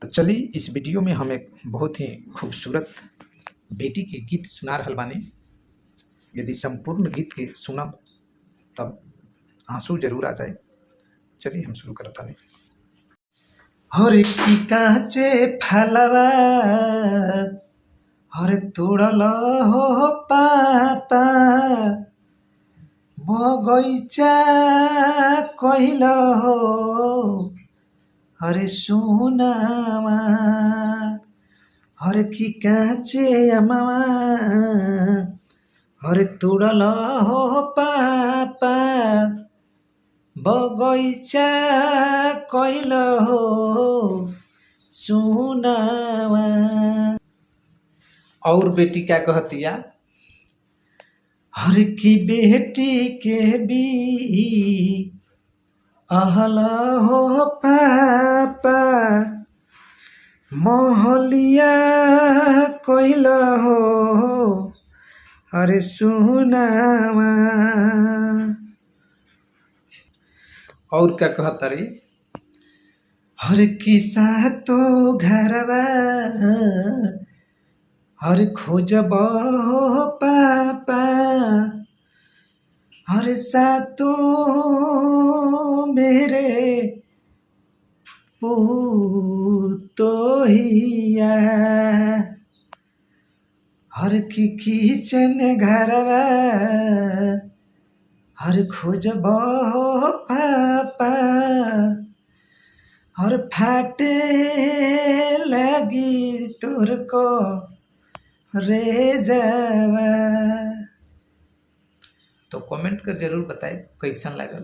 तो चलिए इस वीडियो में हम एक बहुत ही खूबसूरत बेटी के गीत सुना रहल बानी। यदि संपूर्ण गीत के सुनब तब आंसू जरूर आ जाए। चलिए हम शुरू करता नहीं। हरे की काचे फलवा हरे तोड़ल हो पापा बगैचा कहिल हो हरे सोनावा हरे की काचे अमावा हरे तोड़ल हो पापा बगैचा कहिल हो सोनावा। और बेटी क्या कहतिया, हर की बेटी के भी अहला हो पापा मोहलिया कोइल हो अरे सुनावा। और क्या कहता रे, हर किसा तो घरवा हर खोजब हो पापा हर सातो मेरे पुतोहिया हर की किचन घरवा हर खोजब हो पापा हर फाटे लगी तोर को रे जावा। तो कमेंट कर जरूर बताए कैसन लागल।